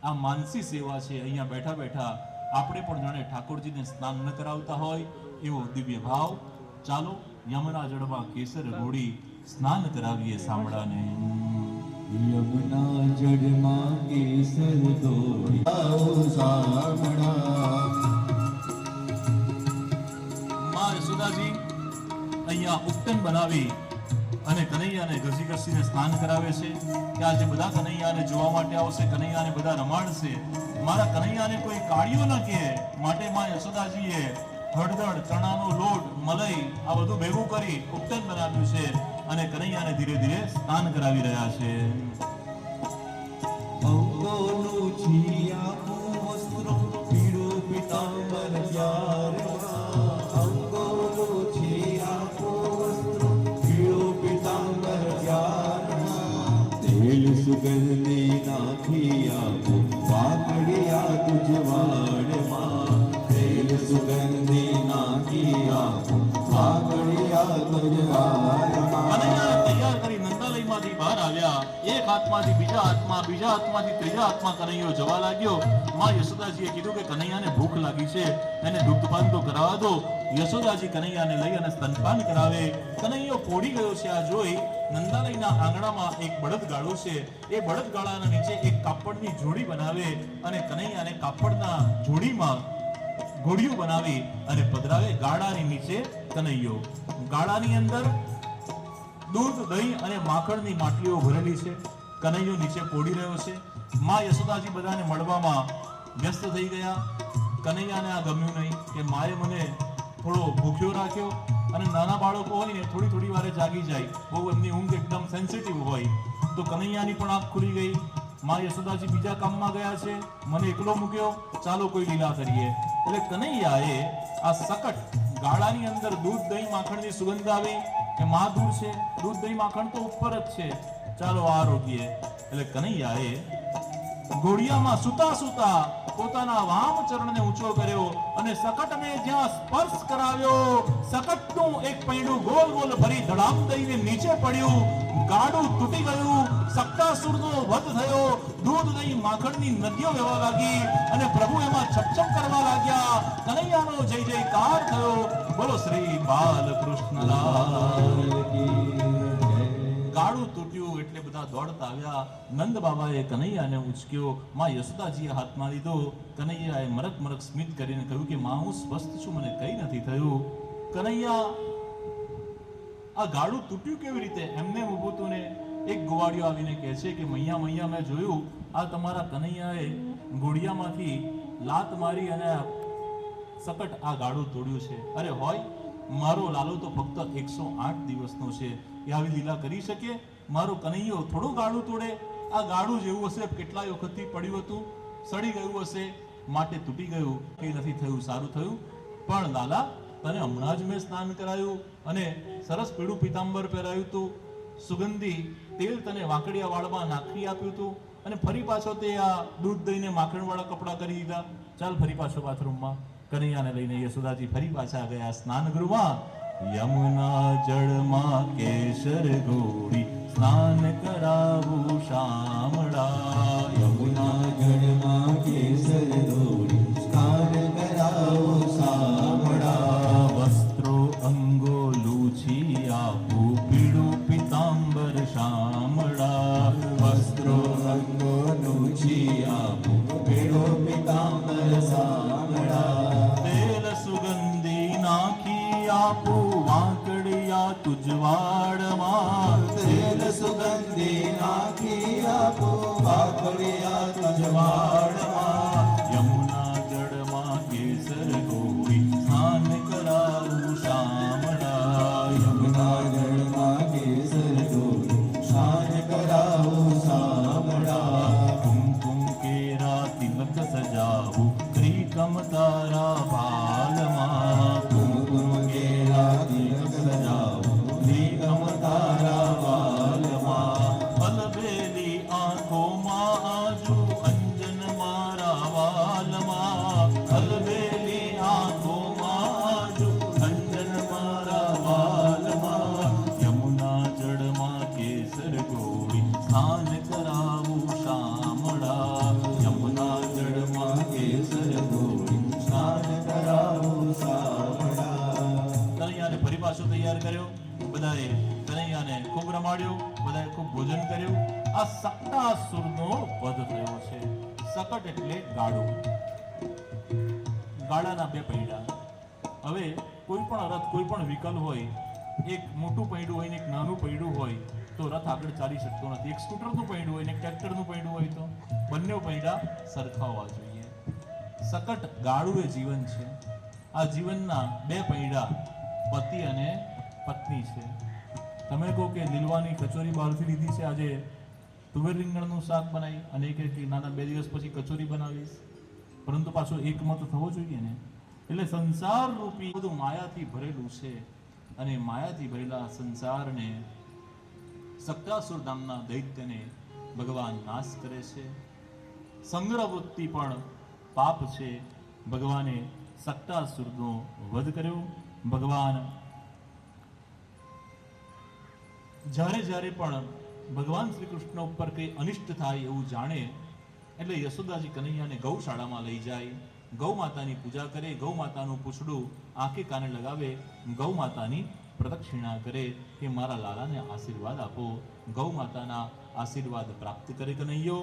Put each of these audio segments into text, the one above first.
આ માનસી સેવા છે। અહીંયા બેઠા બેઠા આપણે પણ જાણે ઠાકોરજીને સ્નાન ન કરાવતા હોય એવો દિવ્ય ભાવ। ચાલો યમુના જળમાં કેસર ઘોડી સ્નાન કરાવીએ શામળાને। યમુના જળમાં કેસર ઘોડી આવો શામળા। માં યશોદાજી અહીંયા ઉપટન બનાવી અને કનૈયાને ઘસી ઘસીને સ્નાન કરાવે છે કે આજે બધા કનૈયાને જોવા માટે આવશે, કનૈયાને બધા રમાડશે, મારા કનૈયાને કોઈ કાળિયો ન કહે માટે માં યશોદાજીએ હળદર, ચણાનો લોટ, મલાઈ આ બધું ભેગું કરી ઉપટન બનાવ્યું છે અને કનૈયાને ધીરે ધીરે સ્નાન કરાવી રહ્યા છે। અંગોનું છીયાપું વસ્ત્રો પીળું પીતાંબર ચારમાં। અંગોનું છીયાપું વસ્ત્રો પીળું પીતાંબર ચારમાં। તેલ સુગંધી નાખી આપું વાકડિયા તુજ વાડમાં। તેલ સુગંધી નાખી આપું વાકડિયા તુજ વાડમાં। કનૈયાને તૈયાર કરી નંદાલયમાંથી બહાર આવ્યા। એક હાથમાંથી બીજા હાથમાં, બીજા હાથમાંથી ત્રીજા હાથમાં કનૈયો જવા લાગ્યો। માં યશોદાજીએ કીધું કે કનૈયાને ભૂખ લાગી છે, એને દુગ્ધપાન તો કરાવવા દો। યશોદાજી કનૈયાને લઈ અને સ્તનપાન કરાવે। કનૈયો પોડી ગયો છે આ જોઈ નંદાલયના આંગણામાં એક બળદગાડું છે, એ બળદગાડાના નીચે એક કાપડની જોડી બનાવે અને કનૈયાને કાપડના જોડીમાં ઘોડિયું બનાવી અને પધરાવે। ગાડાની નીચે કનૈયો, ગાડાની અંદર દૂધ, દહીં અને માખણની માટલીઓ ભરેલી છે। કનૈયો નીચે પોડી રહ્યો છે। માં યશોદાજી બધાને મળવામાં વ્યસ્ત થઈ ગયા। કનૈયાને આ ગમ્યું નહીં કે માએ મને થોડો ભૂખ્યો રાખ્યો અને નાના બાળકો હોય ને થોડી થોડી વારે જાગી જાય, બહુ એમની ઊંઘ એકદમ સેન્સિટિવ હોય, તો કનૈયાની પણ આંખ ખુલી ગઈ। માં યશોદાજી બીજા કામમાં ગયા છે, મને એકલો મૂક્યો, ચાલો કોઈ લીલા કરીએ। એટલે કનૈયાએ આ સકટ ગાળાની અંદર દૂધ, દહીં, માખણની સુગંધ આવી કે માં દૂર છે, દૂધ, દહીં, માખણ તો ઉપર જ છે, ચાલો આ રોકીએ। એટલે કનૈયાએ ઘોડિયામાં સૂતા સૂતા પોતાના વામ ચરણને ઊંચો કર્યો અને સકટને જ્યાં સ્પર્શ કરાવ્યો, સકટનું એક પૈડું ગોલ ગોલ ફરી ધડામ દઈને નીચે પડ્યું। ગાડું તૂટી ગયું, સક્તાસુરનો વધ થયો, દૂધ, દહીં, માખણની નદીઓ વહેવા લાગી અને પ્રભુ એમાં છપછપ કરવા લાગ્યા। કનૈયાનો જય જયકાર થયો। બોલો શ્રી બાલકૃષ્ણલાલ કી જય। ગાડું તૂટ્યું એટલે બધા દોડતા આવ્યા। નંદ બાબાએ કનૈયાને ઉચક્યો, માં યશોદાજીએ હાથમાં લીધો। કનૈયાએ મરક મરક સ્મિત કરીને કહ્યું કે માં હું સ્વસ્થ છું, મને કંઈ નથી થયું। કનૈયા આ ગાડું તૂટ્યું કેવી રીતે એમને ઊભું હતું ને એક ગોવાળિયો આવીને કહે છે કે મૈયા મૈયા મેં જોયું આ તમારા કનૈયાએ ઘોડિયામાંથી લાત મારી અને સકટ આ ગાડું તોડ્યું છે। અરે હોય, મારો લાલો તો ફક્ત 108 દિવસનો છે, એ આવી લીલા કરી શકે? મારો કનૈયો થોડું ગાડું તોડે? આ ગાડું જેવું હશે કેટલાય વખતથી પડ્યું હતું, સડી ગયું હશે માટે તૂટી ગયું, કંઈ નથી થયું, સારું થયું। પણ લાલા તને હમણાં જ મેં સ્નાન કરાયું અને સરસ પીળું પીતાંબર પહેરાયું હતું, સુગંધી તેલ તને વાંકડિયા વાળમાં નાખી આપ્યું હતું અને ફરી પાછો તે આ દૂધ દઈને માખણ વાળા કપડા કરી દીધા, ચાલ ફરી પાછો બાથરૂમમાં। કનૈયાને લઈને યશોદાજી ફરી પાછા ગયા સ્નાન ગૃહમાં। યમુના જળમાં કેસર ઘોડી સ્નાન કરાવું શામળા। યમુના જળમાં કેસર ઘોડી સ્નાન કરાવું શામળા। વસ્ત્રો અંગો લૂછી આપું પીળું પીતાંબર શામળા। વસ્ત્રો અંગો લૂછી આપું પીળું પીતાંબર શામળા। તેલ સુગંધી નાખી આપું વાંકડિયા તુજવાડમાં। તેલ સુગંધી નાખી આપું વાકડિયા તુજવાડમાં। યમુના જળમાં કેસર ઘોડી સ્નાન કરાવું શામળા। યમુના જળમાં કેસર ઘોડી સ્નાન કરાવું શામળા। કુમકુમ કેરા તિલક સજાવું ત્રિકમ તારા ભાલમાં। કુમકુમ કેરા તિલક સજાવું ત્રિકમ તારા વાલમાં। અલબેલી આંખોમાં આજુ અંજન મારા વાલમાં। અલબેલી આંખોમાં આજુ અંજન મારા વાલમાં। યમુના જળમાં કેસર ઘોડી સ્નાન કરાવું શામળા। યમુના જમાડ્યો, બધાએ ખૂબ ભોજન કર્યું. આ સક્તાસુરનો વધ થયો છે. સકટ એટલે ગાડું, ગાડાના બે પૈડા. હવે કોઈ પણ રથ, કોઈ પણ વ્હીકલ હોય, એક મોટું પૈડું હોય ને એક નાનું પૈડું હોય તો રથ આગળ ચાલી શકતો નથી. એક સ્કૂટરનું પૈડું હોય ને એક ટ્રેક્ટરનું પૈડું હોય તો બંને પૈડા સરખા હોવા જોઈએ. સકટ ગાડું એ જીવન છે. આ જીવનના બે પૈડા પતિ અને પત્ની છે. તમે કહો કે લીલવાની કચોરી બહારથી લીધી છે, આજે તુવેર રીંગણનું શાક બનાવી, અને એક નાના 2 દિવસ પછી કચોરી બનાવીશ, પરંતુ પાછો એકમત થવો જોઈએ ને. એટલે સંસાર રૂપી બધું માયાથી ભરેલું છે, અને માયાથી ભરેલા સંસારને સક્તાસુર નામના દૈત્યને ભગવાન નાશ કરે છે. સંગ્રહ વૃત્તિ પણ પાપ છે. ભગવાને સક્તાસુરનો વધ કર્યો. ભગવાન જ્યારે પણ ભગવાન શ્રી કૃષ્ણ ઉપર કંઈ અનિષ્ટ થાય એવું જાણે એટલે યશોદાજી કનૈયાને ગૌશાળામાં લઈ જાય, ગૌ માતાની પૂજા કરે, ગૌ માતાનું પૂછડું આંખે કાને લગાવે, ગૌ માતાની પ્રદક્ષિણા કરે કે મારા લાલાને આશીર્વાદ આપો. ગૌ માતાના આશીર્વાદ પ્રાપ્ત કરે કનૈયો.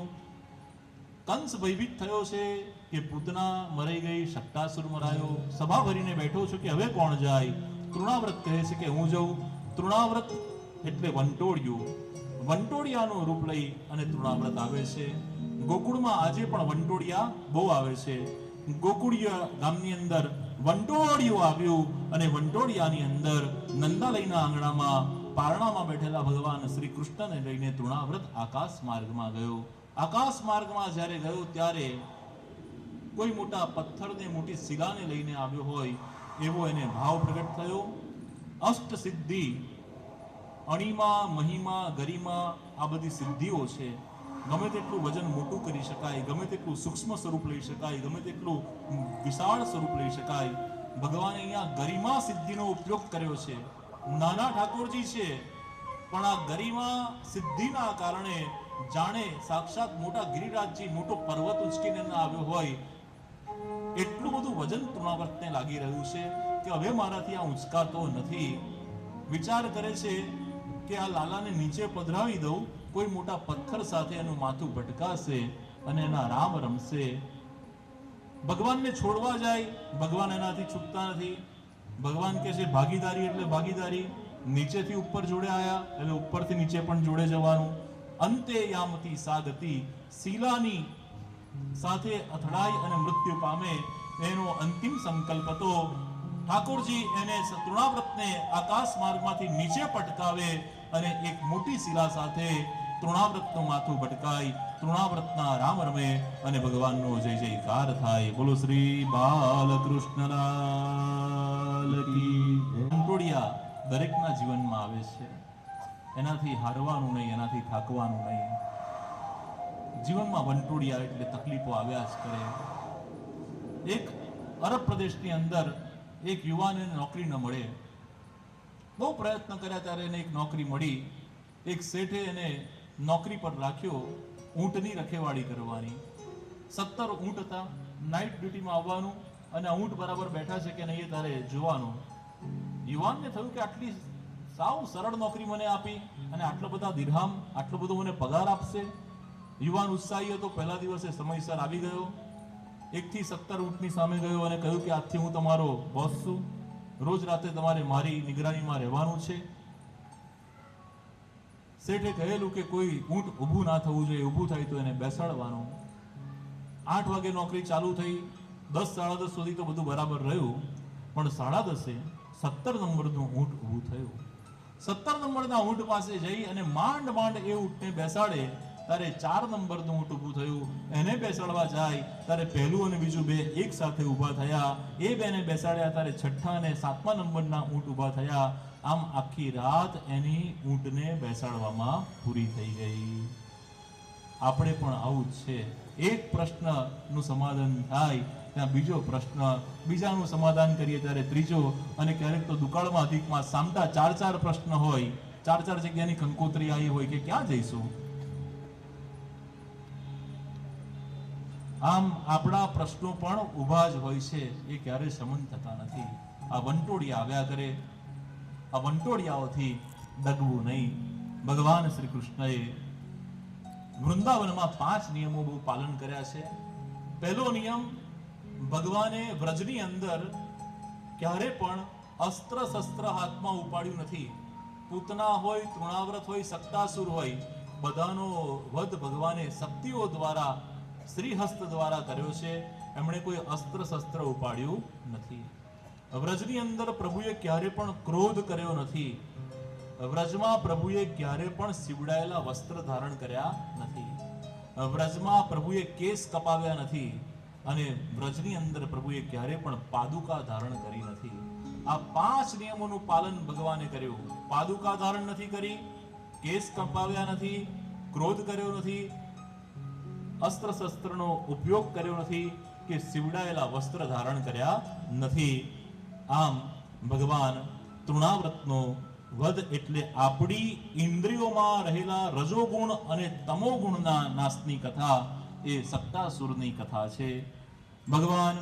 કંસ ભયભીત થયો છે કે પૂતના મરાઈ ગઈ, સક્તાસુર મરાયો, સભા ભરીને બેઠો છું કે હવે કોણ જાય. તૃણાવ્રત કહે છે કે હું જાઉં. તૃણાવ્રત એટલે વંટોળિયું. વંટોળિયાનું રૂપ લઈ અને તૃણાવ્રત આવે છે. ગોકુળમાં આજે પણ વંટોળિયા બહુ આવે છે. ગોકુળિયા ગામની અંદર વંટોળિયું આવ્યું, અને વંટોળિયાની અંદર નંદાલયના આંગણામાં પારણામાં બેઠેલા ભગવાન શ્રી કૃષ્ણને લઈને તૃણાવ્રત આકાશ માર્ગમાં ગયો. આકાશ માર્ગમાં જ્યારે ગયો ત્યારે કોઈ મોટા પથ્થરને, મોટી શિલાને લઈને આવ્યો હોય એવો એને ભાવ પ્રગટ થયો. અષ્ટ સિદ્ધિ, અણિમા, મહિમા, ગરિમા, આ બધી સિદ્ધિઓ છે. ગમે તેટલું વજન મોટું કરી શકાય, ગમે તેટલું સૂક્ષ્મ સ્વરૂપ લઈ શકાય, ગમે તેટલું વિશાળ સ્વરૂપ લઈ શકાય. ભગવાને અહીંયા ગરિમા સિદ્ધિનો ઉપયોગ કર્યો છે. નાના ઠાકોરજી છે, પણ આ ગરિમા સિદ્ધિના કારણે જાણે સાક્ષાત મોટા ગિરિરાજજી મોટો પર્વત ઉચકીને આવ્યો હોય એટલું બધું વજન તૃણાવ્રતને લાગી રહ્યું છે કે હવે મારાથી આ ઉંચકાતો નથી. વિચાર કરે છે કે આ લાલાને નીચે પધરાવી દઉં, કોઈ મોટા પથ્થર સાથે એનું માથું ભટકાશે અને એના રામ રમશે. ભગવાનને છોડવા જાય, ભગવાન એનાથી છૂટતા નથી. ભગવાન કહે છે ભાગીદારી એટલે ભાગીદારી. નીચેથી ઉપર જોડે આયા એટલે ઉપરથી નીચે પણ જોડે જવાનું. અંતે યામતી સાગતી, શીલાની સાથે અથડાઈ અને મૃત્યુ પામે એનો અંતિમ સંકલ્પ હતો. ઠાકોરજી એને તૃણાવ્રતને આકાશ માર્ગમાંથી નીચે પટકાવે અને એક મોટી શિલા સાથે તૃણાવ્રતનું માથું ભટકાય, તૃણાવ્રતના રામ રમે અને ભગવાનનો જય જયકાર થાય. બોલો શ્રી બાલકૃષ્ણલાલ કી. વંટોળિયા દરેકના જીવનમાં આવે છે. એનાથી હારવાનું નહીં, એનાથી થાકવાનું નહીં. જીવનમાં વંટોળિયા એટલે તકલીફો આવ્યા જ કરે. એક અરબ પ્રદેશની અંદર એક યુવાનને નોકરી ન મળે. બહુ પ્રયત્ન કર્યા ત્યારે એને એક નોકરી મળી. એક શેઠે એને નોકરી પર રાખ્યો, ઊંટની રખેવાળી કરવાની. 17 ઊંટ હતા. નાઇટ ડ્યુટીમાં આવવાનું અને ઊંટ બરાબર બેઠા છે કે નહીં તારે જોવાનું. યુવાનને થયું કે આટલી સાવ સરળ નોકરી મને આપી અને આટલા બધા દિરહામ, આટલો બધો મને પગાર આપશે. યુવાન ઉત્સાહી હતો. પહેલા દિવસે સમયસર આવી ગયો. 1 થી 17 ઊંટની સામે ગયો અને કહ્યું કે આજથી હું તમારો બોસ છું. રોજ રાતે તમારે મારી નિગરાનીમાં રહેવાનું છે. શેઠે કહેલું કે કોઈ ઊંટ ઊભું ના થવું જોઈએ, ઊભું થાય તો એને બેસાડવાનું. 8 વાગે નોકરી ચાલુ થઈ. 10 સાડા 10 સુધી તો બધું બરાબર રહ્યું, પણ 10:30 17 નંબરનું ઊંટ ઊભું થયું. 17 નંબરના ઊંટ પાસે જઈ અને માંડ માંડ એ ઊંટને બેસાડે ત્યારે 4 નંબરનું ઊંટ ઊભું થયું. એને બેસાડવા જાય ત્યારે પહેલું અને બીજું બે એક સાથે ઊભા થયા. એ બેને બેસાડ્યા ત્યારે 6ઠ્ઠા અને 7મા નંબરના ઊંટ ઊભા થયા. આમ આખી રાત એની ઊંટને બેસાડવામાં પૂરી થઈ ગઈ. આપણે પણ આવું જ છે. એક પ્રશ્નનું સમાધાન થાય ત્યાં બીજો પ્રશ્ન, બીજાનું સમાધાન કરીએ ત્યારે ત્રીજો, અને ક્યારેક તો દુકાળમાં અધિકમાં સામટા 4 પ્રશ્ન હોય, 4 જગ્યાની કંકોત્રી આવી હોય કે ક્યાં જઈશું. આમ આપણા પ્રશ્નો પણ ઊભા જ હોય છે, એ ક્યારેય શમન થતા નથી. આ વંટોળિયા આવ્યા કરે. આ વંટોળિયાઓથી ડગવું નહીં. ભગવાન શ્રી કૃષ્ણએ વૃંદાવનમાં 5 નિયમો બહુ પાલન કર્યા છે. પહેલો નિયમ, ભગવાને વ્રજની અંદર ક્યારે પણ અસ્ત્ર શસ્ત્ર હાથમાં ઉપાડ્યું નથી. પૂતના હોય, તૃણાવ્રત હોય, સક્તાસુર હોય, બધાનો વધ ભગવાને શક્તિઓ દ્વારા, શ્રીહસ્ત દ્વારા કર્યો છે. એમણે કોઈ અસ્ત્ર શસ્ત્ર ઉપાડ્યું નથી. વ્રજની અંદર પ્રભુએ ક્યારે પણ ક્રોધ કર્યો નથી. વ્રજમાં પ્રભુએ ક્યારે પણ સીવડાયેલા વસ્ત્ર ધારણ કર્યા નથી. વ્રજમાં પ્રભુએ કેસ કપાવ્યા નથી. અને વ્રજની અંદર પ્રભુએ ક્યારે પણ પાદુકા ધારણ કરી નથી. આ 5 નિયમોનું પાલન ભગવાને કર્યું. પાદુકા ધારણ નથી કરી, કેસ કપાવ્યા નથી, ક્રોધ કર્યો નથી, અસ્ત્ર શસ્ત્રનો ઉપયોગ કર્યો નથી, કે સીવડાયેલા વસ્ત્ર ધારણ કર્યા નથી. આમ ભગવાન તૃણાવ્રતનો વધ એટલે આપણી ઇન્દ્રિયોમાં રહેલા રજોગુણ અને તમોગુણના નાશની કથા એ સક્તાસુરની કથા છે. ભગવાન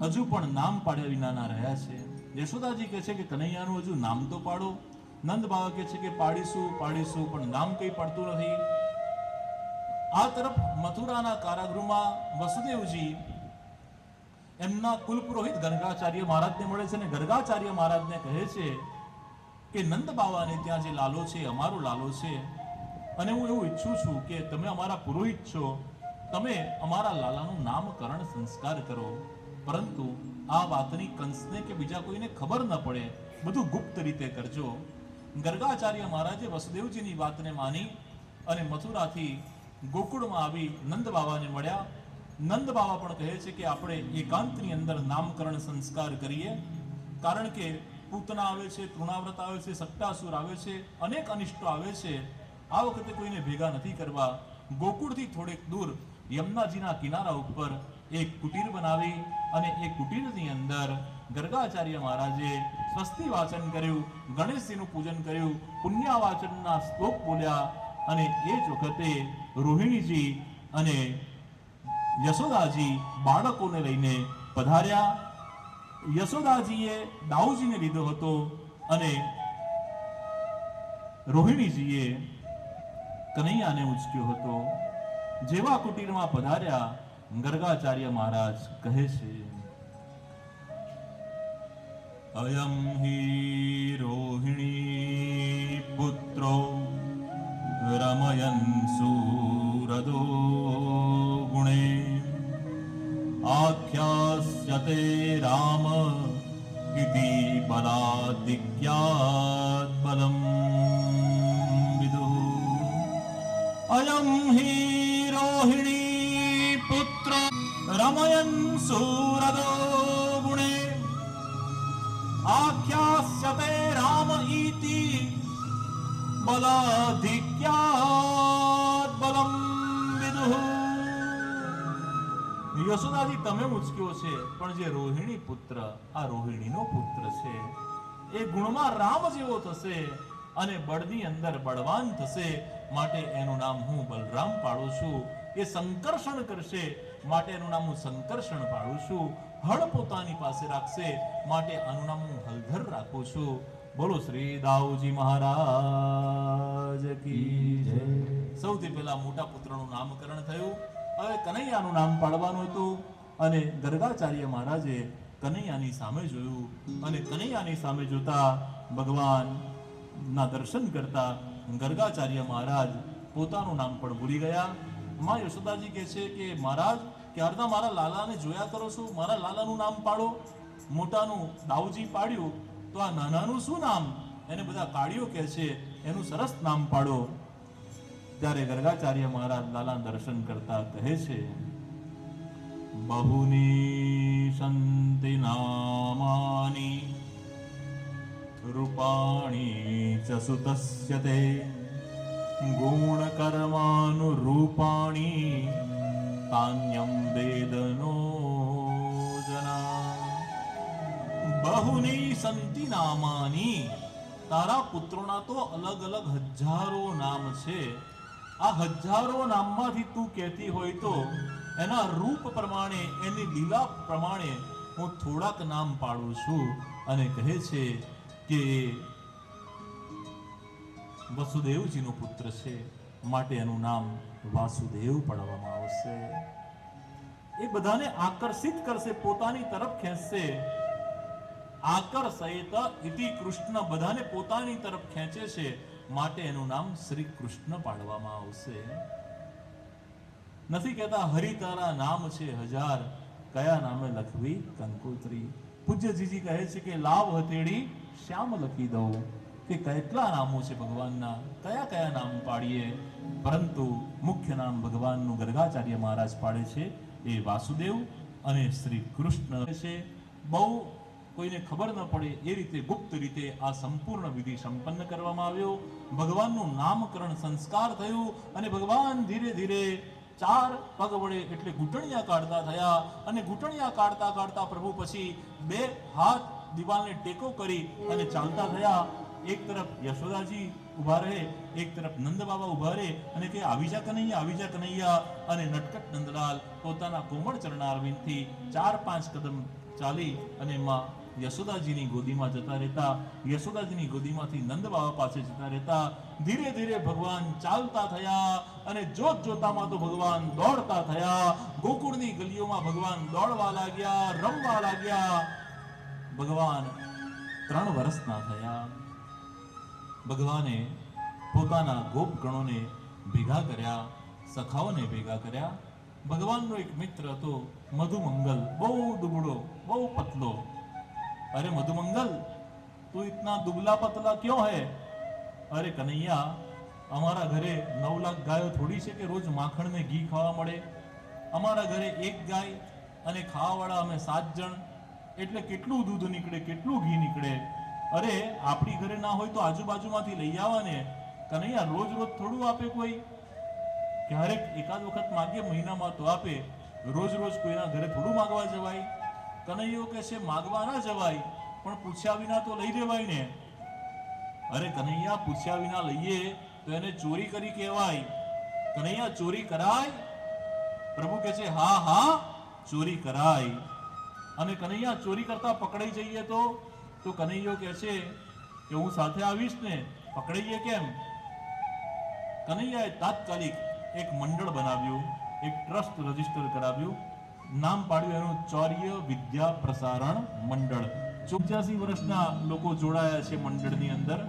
હજુ પણ નામ પાડ્યા વિનાના રહ્યા છે. યશોદાજી કહે છે કે કનૈયાનું હજુ નામ તો પાડો. નંદ બાવા કહે છે કે પાડીશું પાડીશું, પણ નામ કઈ પડતું નથી. આ તરફ મથુરાના કારાગૃહમાં વસુદેવજી એમના કુલપુરોહિત ગર્ગાચાર્ય મહારાજને મળે છે, અને ગર્ગાચાર્ય મહારાજને કહે છે કે નંદ બાવાને ત્યાં જે લાલો છે, અમારો લાલો છે, અને હું એવું ઈચ્છું છું કે તમે અમારા પુરોહિત છો, તમે અમારા લાલાનું નામકરણ સંસ્કાર કરો, પરંતુ આ વાતની કંસને કે બીજા કોઈને ખબર ન પડે, બધું ગુપ્ત રીતે કરજો. ગર્ગાચાર્ય મહારાજે વસુદેવજીની વાતને માની અને મથુરાથી ગોકુળમાં આવી નંદ બાવાને મળ્યા. નંદ બાવા પણ કહે છે કે આપણે એકાંતની અંદર નામકરણ સંસ્કાર કરીએ, કારણ કે પૂતના આવે છે, તૃણાવ્રત આવે છે, સક્તાસુર આવે છે, અનેક અનિષ્ટો આવે છે. આ વખતે કોઈને ભેગા નથી કરવા. ગોકુળથી થોડેક દૂર યમુનાજીના કિનારા ઉપર એક કુટીર બનાવી અને એ કુટીરની અંદર ગર્ગાચાર્ય મહારાજે સ્વસ્તિ વાચન કર્યું, ગણેશજીનું પૂજન કર્યું, પુણ્યવાચનના શ્લોક બોલ્યા, અને એ જ વખતે રોહિણીજી અને યશોદાજી બાળકોને લઈને પધાર્યા. યશોદાજીએ દાઉજીને લીધો હતો અને રોહિણીજીએ કનૈયાને ઉચક્યો હતો. જેવા કુટીરમાં પધાર્યા, ગર્ગાચાર્ય મહારાજ કહે છે, અયમ હિ રોહિણી પુત્રો રમયન સુરદો ગુણે આખ્યાસ્યતે રામ ઇતિ બલાદિક્યાત બલમ વિદુઃ. અયમ હિ રોહિણી પુત્ર રમયન સુરદો ગુણે આખ્યાસ્યતે રામ ઇતિ બલાધિક્યાત બલમ વિદુઃ. યશોદાજી તમે ઉચક્યો છે, પણ જે રોહિણી પુત્ર, આ રોહિણીનો પુત્ર છે, એ ગુણમાં રામ જેવો થશે અને બળની અંદર બળવાન થશે, માટે એનું નામ હું બલરામ પાડું છું. એ સંકર્ષણ કરશે, માટે એનું નામ હું સંકર્ષણ પાડું છું. હળ પોતાની પાસે રાખશે, માટે આનું નામ હું હલધર રાખું છું. બોલો શ્રી દાઉજી મહારાજ કી જય. સૌથી પહેલા મોટા પુત્રનું નામકરણ થયું. હવે કનૈયાનું નામ પાડવાનું હતું, અને ગર્ગાચાર્ય મહારાજે કનૈયાની સામે જોયું, અને કનૈયાની સામે જોતા ભગવાનના દર્શન કરતા ગર્ગાચાર્ય મહારાજ પોતાનું નામ પણ ભૂલી ગયા. માં યશોદાજી કહે છે કે મહારાજ, ક્યારના મારા લાલાને જોયા કરો છો, મારા લાલાનું નામ પાડો. મોટાનું દાઉજી પાડ્યું, તો આ નાનાનું શું નામ? એને બધા કાળીઓ કહે છે, એનું સરસ નામ પાડો. ત્યારે ગર્ગાચાર્ય મહારાજ લાલા દર્શન કરતા કહે છે, બહુની સંતિ નામાની રૂપાણી ચ સુતસ્ય તે ગુણ કર્માનુરૂપાણી તાન્યમ વેદનો જના. બહુની સંતિ નામાની, તારા પુત્રોના તો અલગ અલગ હજારો નામ છે. આ હજારો નામમાંથી તું કહેતી હોય તો એના રૂપ પ્રમાણે, એની લીલા પ્રમાણે હું થોડાક નામ પાડું છું. અને કહે છે કે વસુદેવજીનો પુત્ર છે, માટે એનું નામ વાસુદેવ પાડવામાં આવશે. એ બધાને આકર્ષિત કરશે, પોતાની તરફ ખેંચશે. આકર્ષયત ઇતિ કૃષ્ણ, બધાને પોતાની તરફ ખેંચે છે, માટે એનું નામ શ્રી કૃષ્ણ પાડવામાં આવશે. નથી કહેતા હરિ તારા નામ છે હજાર, કયા નામે લખવી કંકોત્રી. પૂજ્યજીજી કહે છે કે લાવ હથેળી શ્યામ લખી દઉં, કે કેટલા નામો છે ભગવાનના, કયા કયા નામ પાડીએ. પરંતુ મુખ્ય નામ ભગવાનનું ગર્ગાચાર્ય મહારાજ પાડે છે, એ વાસુદેવ અને શ્રી કૃષ્ણ છે. બહુ કોઈને ખબર ન પડે એ રીતે ગુપ્ત રીતે આ સંપૂર્ણ વિધિ સંપન્ન કરવામાં આવ્યો. ભગવાનનું નામકરણ સંસ્કાર થયું અને ભગવાન ધીરે ધીરે 4 પગ વડે એટલે ઘૂંટણિયા કાઢતા થયા. અને ઘૂંટણિયા કાઢતા કાઢતા પ્રભુ પછી 2 હાથ દિવાલને ટેકો કરી અને ચાલતા થયા. એક તરફ યશોદાજી ઉભા રહે, એક તરફ નંદ બાબા ઉભા રહે અને કે આવી જા કનૈયા, આવી જા કનૈયા. અને નટકટ નંદલાલ પોતાના કોમળ ચરણારવિંદથી 4-5 કદમ ચાલી અને માં યશોદાજીની ગોદીમાં જતા રહેતા. યશોદાજીની ગોદીમાંથી નંદ બાબા પાસે જતા રહેતા. ધીરે ધીરે ભગવાન ચાલતા થયા અને જોત જોતામાં તો ભગવાન દોડતા થયા. ગોકુળની ગલીઓમાં ભગવાન દોડવા લાગ્યા, રમવા લાગ્યા. ભગવાન 3 વર્ષના થયા. ભગવાને પોતાના ગોપગણોને ભેગા કર્યા, સખાઓને ભેગા કર્યા. ભગવાનનો એક મિત્ર હતો મધુમંગલ, બહુ દુબળો, બહુ પતલો. अरे मधुमंगल, तू इतना दुबला पतला क्यों है? अरे कन्हैया, हमारा घरे 9 लाख गायो थोड़ी છે કે રોજ માખણ ને ઘી ખાવા મળે. અમારા ઘરે 1 ગાય અને ખાવાવાળા અમે 7 જણ, એટલે કેટલું દૂધ નીકળે, કેટલું ઘી નીકળે. અરે આપણી ઘરે ના હોય તો આજુબાજુમાંથી લઈ આવવાને. કન્હૈયા, રોજ રોજ થોડું આપે કોઈ, ક્યારેક એકાદ વખત માગીએ મહિનામાં તો આપે. રોજ રોજ કોઈના ઘરે થોડું માગવા જવાય? કનૈયો કહે છે માગવા ના જવાય, પણ પૂછ્યા વિના તો લઈ દેવાય ને. અરે કનૈયા, પૂછ્યા વિના લઈએ તો એને ચોરી કરી કહેવાય. કનૈયા, ચોરી કરાય? પ્રભુ કહે છે હા હા, ચોરી કરાય. અને કનૈયા, ચોરી કરતા પકડાઈ જઈએ તો કનૈયો કહે છે કે હું સાથે આવીશ ને, પકડાઈએ કેમ? કનૈયાએ તાત્કાલિક એક મંડળ બનાવ્યું, એક ટ્રસ્ટ રજીસ્ટર કરાવ્યું. નામ પાડ્યું એનું ચૌર્ય વિદ્યા પ્રસારણ મંડળ. 85 વર્ષના લોકો જોડાયા છે મંડળની અંદર.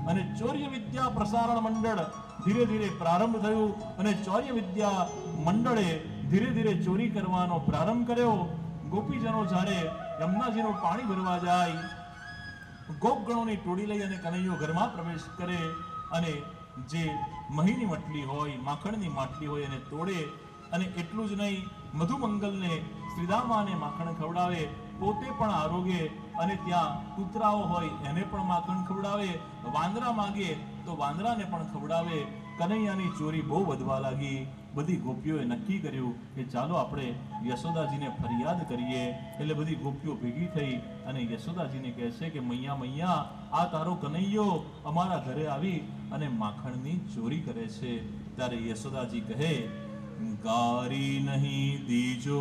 અને ચૌર્ય વિદ્યા પ્રસારણ મંડળ ધીરે ધીરે પ્રારંભ થયું અને ચૌર્ય વિદ્યા મંડળે ધીરે ધીરે ચોરી કરવાનો પ્રારંભ કર્યો. ગોપીજનો જ્યારે યમુનાજીનું પાણી ભરવા જાય, ગોપગણોની ટોળી લઈ અને કનૈયો ઘરમાં પ્રવેશ કરે અને જે મહીની મટલી હોય, માખણની માટલી હોય એને તોડે. અને એટલું જ નહીં, મધુમંગલને શ્રીદામાને માખણ ખવડાવે, પોતે પણ આરોગે અને ત્યાં કૂતરાઓ હોય એને પણ માખણ ખવડાવે. વાંદરા માંગે તો વાંદરાને પણ ખવડાવે. કનૈયાની ચોરી બહુ વધવા લાગી. બધી ગોપીઓએ નક્કી કર્યું કે ચાલો આપણે યશોદાજીને ફરિયાદ કરીએ. એટલે બધી ગોપીઓ ભેગી થઈ અને યશોદાજીને કહે છે કે મૈયા મૈયા, આ તારો કનૈયો અમારા ઘરે આવી અને માખણની ચોરી કરે છે. ત્યારે યશોદાજી કહે, गारी नहीं दीजो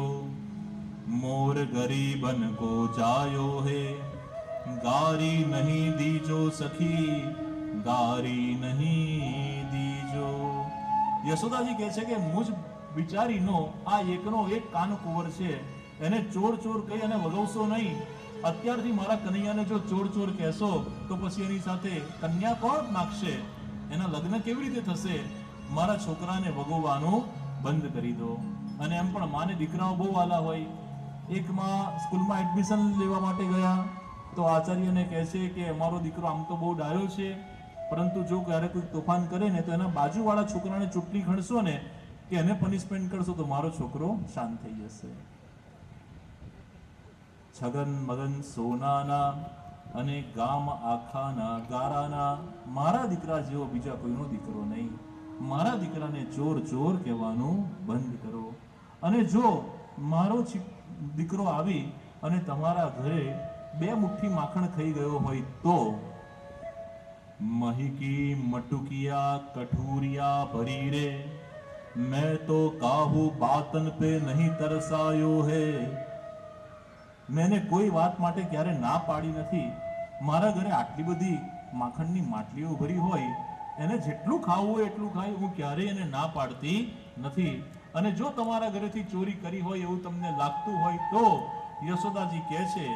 मोर गरीबन को जायो है, गारी नहीं दीजो सखी, गारी नहीं दीजो. યશોદાજી કહે છે કે મુજ બિચારીનો આ એકનો એક કાન કુંવર છે, એને ચોર ચોર કહી અને વગવશો નહીં. અત્યારથી મારા કનૈયાને જો ચોર ચોર કહેશો તો પછી એની સાથે કન્યા કોણ નાખશે? એના લગ્ન કેવી રીતે થશે? મારા છોકરાને વગોવાનું બંધ કરી દો. અને એમ પણ માને દીકરાઓ બહુ વાલા હોય. એકમાં સ્કૂલમાં એડમિશન લેવા માટે ગયા તો આચાર્યને કહે છે કે અમારો દીકરો આમ તો બહુ ડાયો છે, પરંતુ જો ક્યારેક કોઈ તોફાન કરે ને તો એના બાજુવાળા છોકરાને ચૂંટણી ખણશો ને કે એને પનિશમેન્ટ કરશો તો મારો છોકરો શાંત થઈ જશે. છગન મગન સોનાના અને ગામ આખાના ગારાના, મારા દીકરા જેવો બીજા કોઈનો દીકરો નહીં. મારા દીકરાને ચોર ચોર કહેવાનું બંધ કરો. અને જો મારો દીકરો આવી અને તમારા ઘરે 2 મુઠ્ઠી માખણ ખાઈ ગયો હોય તો મહિકી મટુકિયા કઠુરિયા ભરી રે, मैं तो काहू बातन पे नहीं तरसायो है. मैंने કોઈ વાત માટે ક્યારે ના પાડી નથી. મારા ઘરે આટલી બધી માખણની માટલીઓ ભરી હોય એને જેટલું ખાવું હોય એટલું ખાય, હું ક્યારેય એને ના પાડતી નથી. અને જો તમારા ઘરેથી ચોરી કરી હોય એવું તમને લાગતું હોય તો યશોદાજી કહે છે,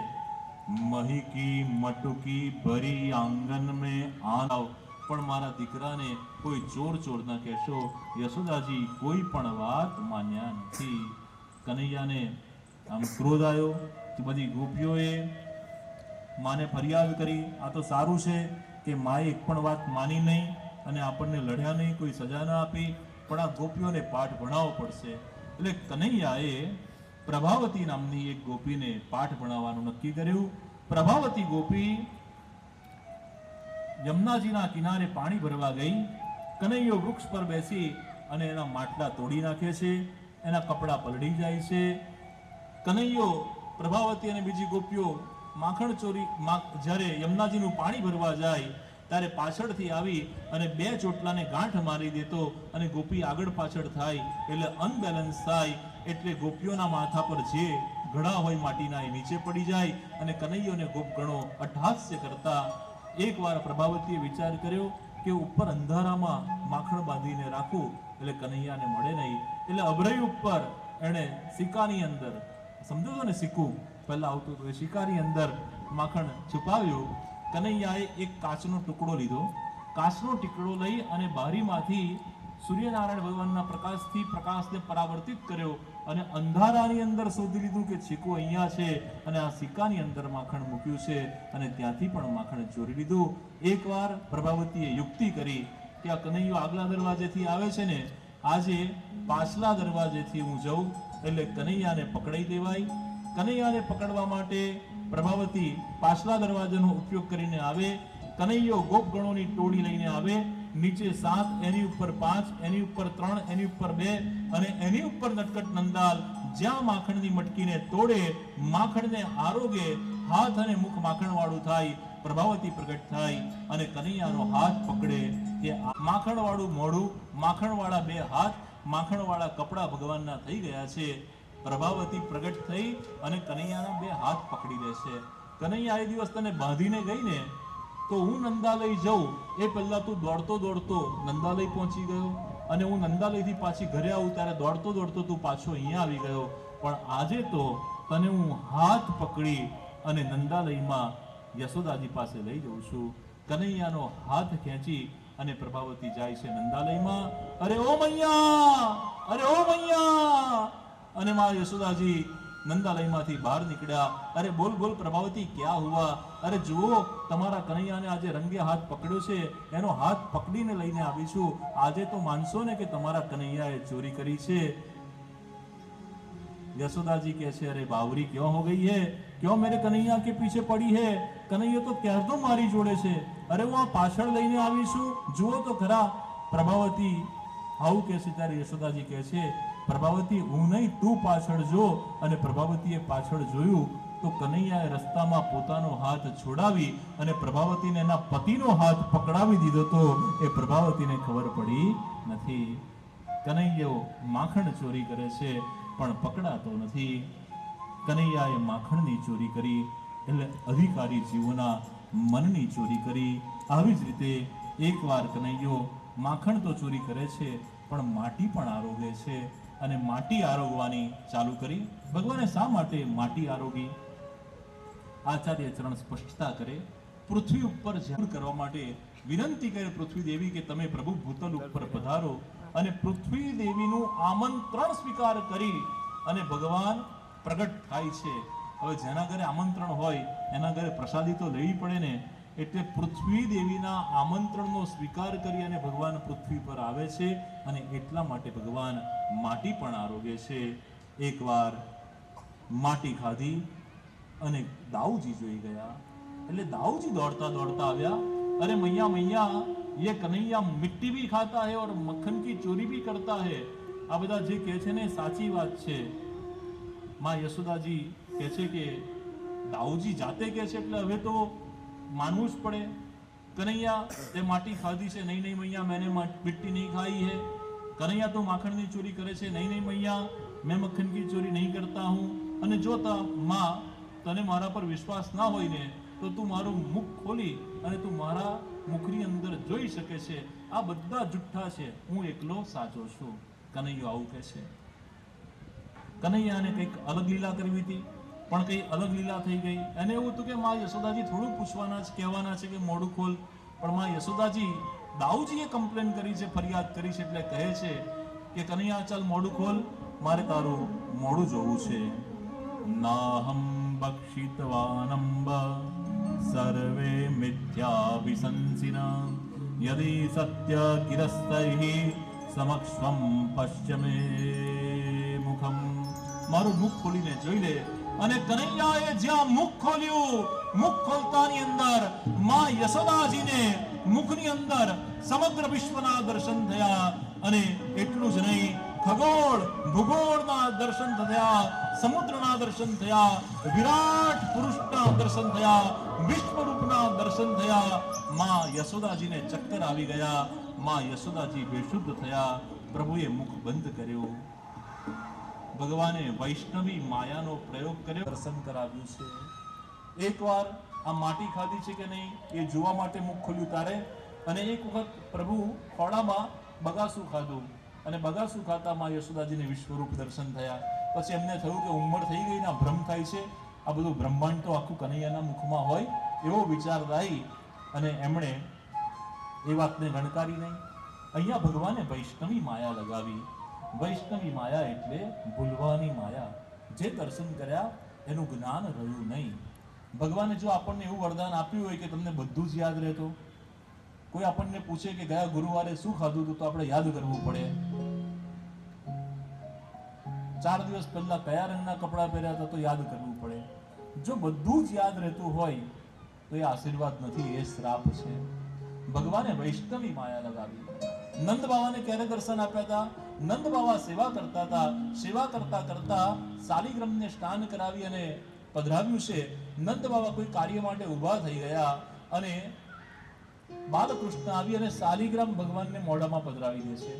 મહી કી મટુકી ભરી આંગન મેં આવ, પણ મારા દીકરાને કોઈ ચોર ના કહેશો. યશોદાજી કોઈ પણ વાત માન્યા નથી. કનૈયાને આમ ક્રોધ આવ્યો. બધી ગોપીઓએ માને ફરિયાદ કરી, આ તો સારું છે કે માએ એક પણ વાત માની નહીં અને આપણને લડ્યા નહીં, કોઈ સજા ના આપી, પણ આ ગોપીઓને પાઠ ભણાવવો પડશે. એટલે કનૈયાએ પ્રભાવતી નામની એક ગોપીને પાઠ ભણાવવાનું નક્કી કર્યું. પ્રભાવતી ગોપી યમુનાજીના કિનારે પાણી ભરવા ગઈ. કનૈયો વૃક્ષ પર બેસી અને એના માટલા તોડી નાખે છે, એના કપડાં પલળી જાય છે. કનૈયો, પ્રભાવતી અને બીજી ગોપીઓ માખણ ચોરી જ્યારે યમુનાજીનું પાણી ભરવા જાય ત્યારે પાછળથી આવી અને 2 ચોટલાને ગાંઠ મારી દેતો અને ગોપી આગળ પાછળ થાય એટલે અનબેલેન્સ થાય, એટલે ગોપીઓના માથા પર જે ઘડા હોય માટીના એ નીચે પડી જાય અને કનૈયોને ગોપગણો અટ્ટહાસ્ય કરતા. એકવાર પ્રભાવતીએ વિચાર કર્યો કે ઉપર અંધારામાં માખણ બાંધીને રાખું એટલે કનૈયાને મળે નહીં, એટલે અભરઈ ઉપર એણે સિક્કાની અંદર, સમજો છો ને સિક્કું પહેલા આવતું હતું, એ સિક્કાની અંદર માખણ છુપાવ્યું. કનૈયાએ એક કાચનો ટુકડો લીધો. કાચનો ટુકડો લઈ અને બારીમાંથી સૂર્યનારાયણ ભગવાનના પ્રકાશથી પ્રકાશને પરાવર્તિત કર્યો અને અંધારાની અંદર શોધી લીધું કે સિક્કો અહીંયા છે અને આ સિક્કાની અંદર માખણ મૂક્યું છે અને ત્યાંથી પણ માખણ ચોરી લીધું. એકવાર પ્રભાવતીએ યુક્તિ કરી કે આ કનૈયો આગલા દરવાજેથી આવે છે ને, આજે પાછલા દરવાજેથી હું જઉં એટલે કનૈયાને પકડાઈ દેવાય. કનૈયાને પકડવા માટે પ્રભાવતી પાછલા દરવાજાનો ઉપયોગ કરીને આવે. કનૈયો ગોપગણોની ટોળી લઈને આવે. નીચે 7, એની ઉપર 5, એની ઉપર 3, એની ઉપર 2 અને એની ઉપર નટકટ નંદાલ. જ્યાં માખણની મટકીને તોડે, માખણને આરોગે, હાથ અને મુખ માખણ વાળું થાય, પ્રભાવતી પ્રગટ થાય અને કનૈયાનો હાથ પકડે. કે માખણ વાળું મોઢું, માખણ વાળા 2 હાથ, માખણ વાળા કપડા ભગવાનના થઈ ગયા છે. પ્રભાવતી પ્રગટ થઈ અને કનૈયાના 2 હાથ પકડી લે છે. કનૈયા એ દિવસ તને બાંધીને ગઈ ને, તો હું નંદાલય જાઉં એ પહેલા તું દોડતો દોડતો નંદાલય પહોંચી ગયો અને હું નંદાલયથી પાછી ઘરે આવું ત્યારે દોડતો દોડતો તું પાછો અહીંયા આવી ગયો. પણ આજે તો તને હું હાથ પકડી અને નંદાલયમાં યશોદાજી પાસે લઈ જઉં છું. કનૈયાનો હાથ ખેંચી અને પ્રભાવતી જાય છે નંદાલયમાં. અરે ઓ મૈયા, અરે ઓ મૈયા, અને માં યશોદાજી નંદાલયમાંથી બહાર નીકળ્યા. અરે બોલ બોલ પ્રભાવતી, ક્યાં હુઆ? અરે જુઓ, તમારા કનૈયાને આજે રંગે હાથ પકડ્યો છે, એનો હાથ પકડીને લઈને આવી છું. આજે તો માનશો ને કે તમારા કનૈયાએ ચોરી કરી છે. यशोदा जी कैसे, अरे बावरी क्यों हो गई है, क्यों मेरे कन्हैया के पीछे पड़ी है, कन्हैया तो क्यारनो मारी जोड़े છે, अरे હું આ પાછળ લઈને આવીશું, જુઓ તો ખરા. પ્રભાવતી આવું કહે છે ત્યારે યશોદાજી કહે છે, પ્રભાવતી હું નહીં તું પાછળ જો. અને પ્રભાવતીએ પાછળ જોયું તો કનૈયાએ રસ્તામાં પોતાનો હાથ છોડાવી અને પ્રભાવતીને એના પતિનો હાથ પકડાવી દીધો તો એ પ્રભાવતીને ખબર પડી નથી. કનૈયો માખણ ચોરી કરે છે પણ પકડાતો નથી. કનૈયાએ માખણની ચોરી કરી એટલે અધિકારી જીવોના મનની ચોરી કરી. આવી જ રીતે એકવાર કનૈયો માખણ તો ચોરી કરે છે પણ માટી પણ આરોગે છે અને માટી આરોગવાની ચાલુ કરી. ભગવાને શા માટે માટી આરોગી? આચાર્ય ચરણ સ્પષ્ટતા કરે. પૃથ્વી ઉપર જાહેર કરવા માટે વિનંતી કરે પૃથ્વી દેવી કે તમે પ્રભુ ભૂતલ ઉપર પધારો, અને પૃથ્વી દેવીનું આમંત્રણ સ્વીકાર કરી અને ભગવાન પ્રગટ થાય છે. હવે જેના ઘરે આમંત્રણ હોય એના ઘરે પ્રસાદી તો લેવી પડે ને, એટલે પૃથ્વી દેવીના આમંત્રણનો સ્વીકાર કરી અને ભગવાન પૃથ્વી પર આવે છે અને એટલા માટે ભગવાન માટી પણ આરોગે છે. એકવાર માટી ખાધી અને દાઉજી જોઈ ગયા. એટલે દાઉજી દોડતા દોડતા આવ્યા, અરે મૈયા મૈયા, ये कन्हैया मिट्टी भी खाता है और मक्खन की चोरी भी करता है. આ બધા જે કહે છે ને સાચી વાત છે. માં યશોદાજી કહે છે કે દાઉજી જાતે કહે છે એટલે હવે તો માનવું જ પડે. કનૈયા તે માટી ખાધી છે, નહીં નહીં મૈયા मैंने मिट्टी नहीं खाई है. કનૈયા તો માખણની ચોરી કરે છે, નહીં નહીં મૈયા मैं मक्खन की चोरी नहीं करता हूँ. અને જો માં તને મારા પર વિશ્વાસ ના હોય ને તો તું મારું મુખ ખોલી અને તું મારા મુખની અંદર જોઈ શકે છે આ બધા જુઠ્ઠા છે, હું એકલો સાચો છું. કનૈયો આવું કહે છે. કનૈયાને કંઈક અલગ લીલા કરવી હતી, પણ કઈ અલગ લીલા થઈ ગઈ. એને એવું હતું કે માં યશોદાજી થોડું પૂછવાના છે, કહેવાના છે કે મોઢું ખોલ, પણ માં યશોદાજી દાઉજીએ કમ્પ્લેન કરી છે, ફરિયાદ કરી છે, એટલે કહે છે કે કનૈયા ચાલ મોઢું ખોલ, મારે તારું મોઢું જોવું છે. નાહમ બક્ષિતવાનંબ સર્વે મિથ્યા વિસંસિના યદિ સત્ય કિરસ્તૈહિ સમક્ષમ પશ્ચમે મુખમ. મારું મુખ ખોલીને જોઈ લે. અને કનૈયાએ જ્યાં મુખ ખોલ્યું, મુખ ખોલતાની અંદર માં યશોદાજીને મુખની અંદર સમગ્ર વિશ્વના દર્શન થયા. અને એટલું જ નહીં, ખગોળ ભૂગોળના દર્શન થયા, સમુદ્રના દર્શન થયા, વિરાટ પુરુષના દર્શન થયા, વિશ્વરૂપના દર્શન થયા. માં યશોદાજીને ચક્કર આવી ગયા. માં યશોદાજી બેશુદ્ધ થયા. પ્રભુએ મુખ બંધ કર્યો. ભગવાને વૈષ્ણવી માયાનો પ્રયોગ કર્યો, દર્શન કરાવ્યું છે. એકવાર આ માટી ખાધી છે કે નહીં એ જોવા માટે મુખ ખોલ્યું તારે. અને એક વખત પ્રભુ ખોળામાં બગાસું ખાધું, અને બગાસું ખાતા માં યશોદાજીને વિશ્વરૂપ દર્શન થયા. પછી એમને થયું કે ઉંમર થઈ ગઈ ને ભ્રમ થાય છે, આ બધું બ્રહ્માંડ તો આખું કનૈયાના મુખમાં હોય, એવો વિચાર આવી. અને એમણે એ વાતને ગણકારી નહીં. અહીંયા ભગવાને વૈષ્ણવી માયા લગાવી. વૈષ્ણવી માયા એટલે ભૂલવાની માયા. જે દર્શન કર્યા એનું જ્ઞાન રહ્યું નહીં. ભગવાને જો આપણને એવું વરદાન આપ્યું હોય કે તમને બધું જ યાદ રહેતો, કોઈ આપણને પૂછે કે ગયા ગુરુવારે શું ખાધું હતું, તો આપણે યાદ કરવું પડે. 4 દિવસ પહેલા કયા રંગના કપડાં પહેર્યા હતા તો યાદ કરવું પડે. જો બધું જ યાદ રહેતું હોય તો એ આશીર્વાદ નથી, એ શ્રાપ છે. ભગવાને વૈષ્ણવી માયા લગાવી. નંદ બાવાને ક્યારે દર્શન આપ્યા હતા? નંદ બાવા સેવા કરતા હતા. સેવા કરતા કરતા શાલિગ્રામને સ્નાન કરાવી અને પધરાવ્યું છે. નંદ બાવા કોઈ કાર્ય માટે ઊભા થઈ ગયા અને બાલકૃષ્ણ આવી અને શાલિગ્રામ ભગવાનને મોઢામાં પધરાવી દે છે.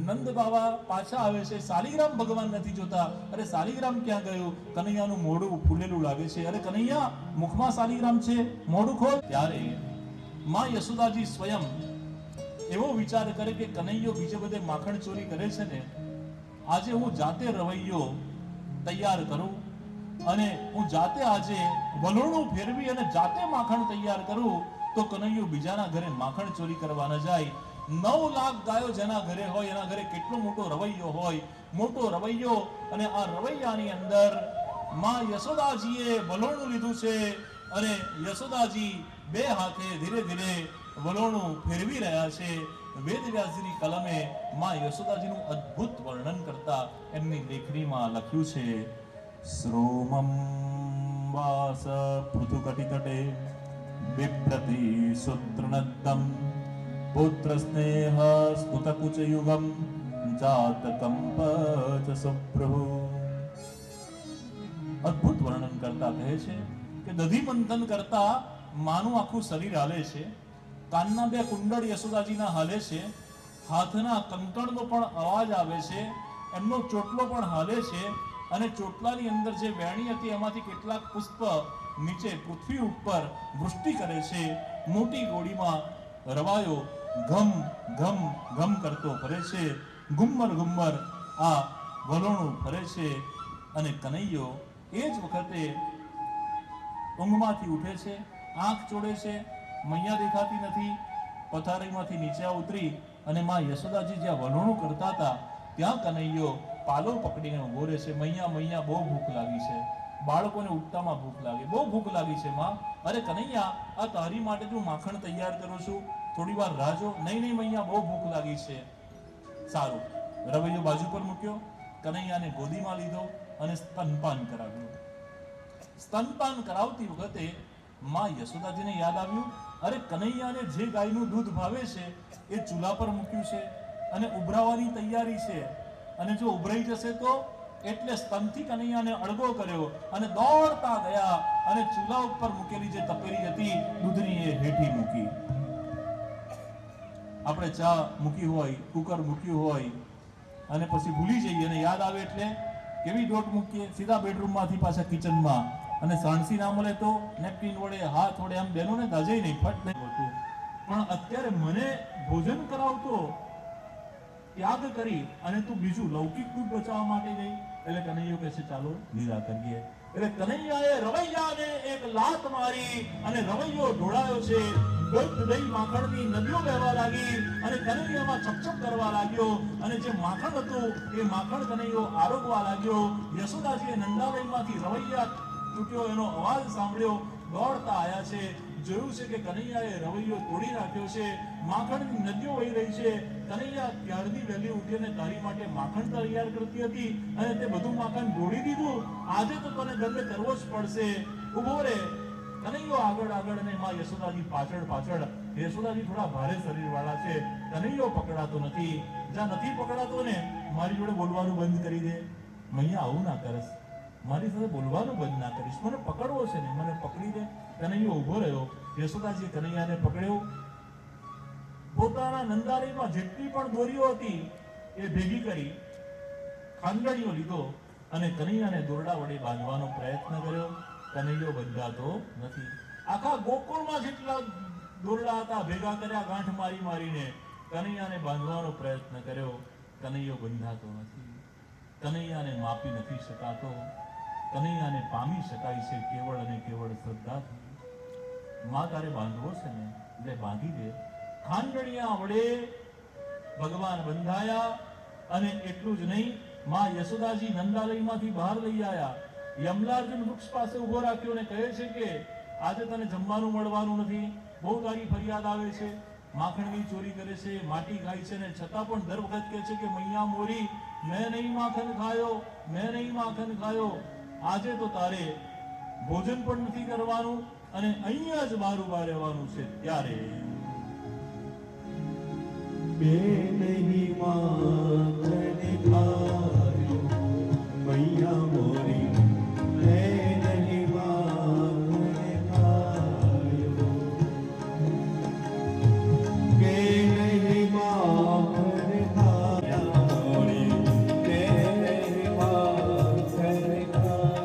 નંદ બાવા પાછા આવે છે, શાલિગ્રામ ભગવાન નથી જોતા. અરે શાલિગ્રામ ક્યાં ગયું? કનૈયાનું મોઢું ફૂલેલું લાગે છે. અરે કનૈયા, મુખમાં શાલિગ્રામ છે, મોઢું ખોલ. ત્યારે માં યશોદાજી સ્વયં એવો વિચાર કરે કે કનૈયો બીજે બધે માખણ ચોરી કરે છે ને, આજે હું જાતે રવૈયો તૈયાર કરું અને હું જાતે આજે વલોણું ફેરવી અને જાતે માખણ તૈયાર કરું, તો કનૈયો બીજાના ઘરે માખણ ચોરી કરવા ન જાય. 9 લાખ ગાયો જેના ઘરે હોય એના ઘરે કેટલો મોટો રવૈયો હોય, મોટો રવૈયો. અને આ રવૈયાની અંદર માં યશોદાજીએ વલોણું લીધું છે અને યશોદાજી 2 હાથે ધીરે ધીરે વલોણું ફેરવી રહ્યા છે. વેદવ્યાસજીની કલમે માં યશોદાજીનું અદ્ભુત વર્ણન કરતા એમની લેખનીમાં લખ્યું છે, શ્રોમમ વાસ પૃથુકટિતટે બિભ્રતિ સૂત્રનદ્દમ પુત્ર સ્નેહ સ્તુતકુચ યુગમ જાતકમ પચ સુપ્રભુ. અદ્ભુત વર્ણન કરતા કહે છે કે દધી મંથન કરતા માનું આખું શરીર હાલે છે, કાનના 2 કુંડળ યશોદાજીના હાલે છે, હાથના કંકણનો પણ અવાજ આવે છે, એમનો ચોટલો પણ હાલે છે. અને ચોટલાની અંદર જે વેણી હતી એમાંથી કેટલાક પુષ્પ નીચે પૃથ્વી ઉપર વૃષ્ટિ કરે છે. મોટી ગોળીમાં રવાયો ઘમ ઘમ ઘમ કરતો ફરે છે. ગુમ્મર ગુમ્મર આ વલોણું ફરે છે. અને કનૈયો એ જ વખતે ઊંઘમાંથી ઉઠે છે, આંખ ચોડે છે, મૈયા દેખાતી નથી, પથારીમાંથી નીચે ઉતરી અને માં યશોદાજી જ્યાં વલોણું કરતા હતા ત્યાં કનૈયો પાલો પકડીને ઉભો રહે છે. મૈયા મૈયા બહુ ભૂખ લાગી છે. બાળકોને ઉઠતામાં ભૂખ લાગે, બહુ ભૂખ લાગી છે માં. અરે કનૈયા, આ તારી માટે હું માખણ તૈયાર કરું છું, થોડી વાર રાહ જો. નહીં નહીં મૈયા, બહુ ભૂખ લાગી છે. સારું, રવૈયો બાજુ પર મૂક્યો, કનૈયાને ગોદીમાં લીધો અને સ્તનપાન કરાવ્યું. સ્તનપાન કરાવતી વખતે માં યશોદાજીને યાદ આવ્યું, અરે કનૈયાને જે ગાયનું દૂધ ભાવે છે એ ચૂલા પર મૂક્યું છે અને ઉભરાવાની તૈયારી છે, અને જો ઉભરાઈ જશે તો. એટલે સ્તનથી કનૈયાને અળગો કર્યો અને દોડતા ગયા અને ચૂલા ઉપર મૂકેલી જે તપેલી હતી દૂધની એ હેઠી મૂકી. આપણે ચા મૂકી હોય, કુકર મૂક્યું હોય અને પછી ભૂલી જઈએ અને યાદ આવે એટલે કેવી દોટ મૂકીએ, સીધા બેડરૂમમાંથી પાછા કિચનમાં. અને સાણસી ના મળે તો નેપકિન વડે, હાથ વડે આમ બેનો ને દાજે નહીં, ફટ નહીં હોતું. પણ પણ અત્યારે મને ભોજન કરાવતો ત્યાગ કરી અને તું બીજું લૌકિક દૂધ બચાવવા માટે ગઈ. એટલે કનૈયો કહે છે ચાલો લીલા કરીએ. એટલે કનૈયાએ રવૈયાને એક લાત મારી અને રવૈયો ઢોળાયો છે. દૂધ દહીં માખણની નદીઓ વહેવા લાગી અને કનૈયામાં છપછપ કરવા લાગ્યો અને જે માખણ હતું એ માખણ કનૈયો આરોગવા લાગ્યો. યશોદાજીએ નંદાલયમાંથી રવૈયા તૂટ્યો એનો અવાજ સાંભળ્યો, દોડતા આવ્યા છે. જોયું છે કે કનૈયાએ રવૈયો તોડી નાખ્યો છે, માખણની નદીઓ વહી રહી છે. કનૈયા ત્યારથી વહેલી ઉઠીને તારી માટે માખણ તૈયાર કરતી હતી અને તે બધું માખણ ઢોળી દીધું. આજે તો તને દંડ કરવો જ પડશે, ઉભો રે. કનૈયો આગળ આગળ અને માં યશોદાજી પાછળ પાછળ. યશોદાજી થોડા ભારે શરીર વાળા છે, કનૈયો પકડાતો નથી. જ્યાં નથી પકડાતો ને મારી જોડે બોલવાનું બંધ કરી દે. મૈયા આવું ના કરસ, મારી સાથે બોલવાનું બંધ ના કરીશ, મને પકડવો છે ને મને પકડી દે. કનૈયો ઉભો રહ્યો. યશોદાજીએ કનૈયાને પકડ્યો. પોતાના નંદાલયમાં જેટલી પણ દોરીઓ હતી એ ભેગી કરી, ખાંડણીઓ લીધો અને કનૈયાને દોરડા વડે બાંધવાનો પ્રયત્ન કર્યો. કનૈયો બંધાતો નથી. આખા ગોકુળમાં જેટલા દોરડા હતા ભેગા કર્યા ગાંઠ મારી મારીને કનૈયાને બાંધવાનો પ્રયત્ન કર્યો. કનૈયો બંધાતો નથી. કનૈયાને માપી નથી શકાતો. કનૈયાને પામી શકાય છે કેવળ અને કેવળ શ્રદ્ધાથી. માં તારે બાંધવો છે ને એટલે બાંધી દે. ખાંડણીયા વડે ભગવાન બંધાયા અને એટલું જ નહીં, માં યશોદાજી નંદાલયમાંથી બહાર લઈ આવ્યા. યમલાર્જુન વૃક્ષ પાસે ઉભો રાખ્યો અને કહે છે કે આજે તને જમવાનું મળવાનું નથી, બહુ તારી ફરિયાદ આવે છે, માખણની ચોરી કરે છે, માટી ખાય છે, ને છતાં પણ દર વખત કહે છે કે મૈયા મોરી મેં નહીં માખણ ખાયો, મેં નહીં માખણ ખાયો. આજે તો તારે ભોજન પણ નથી કરવાનું અને અહીંયા જ બાર ઉભા રહેવાનું છે. ત્યારે બે નહીં માખણ ખાયો મૈયા મોરી, બે નહીં માખણ ખાયો, બે નહીં માખણ ખાયા મોરી, બે નહીં માખણ ખાયો.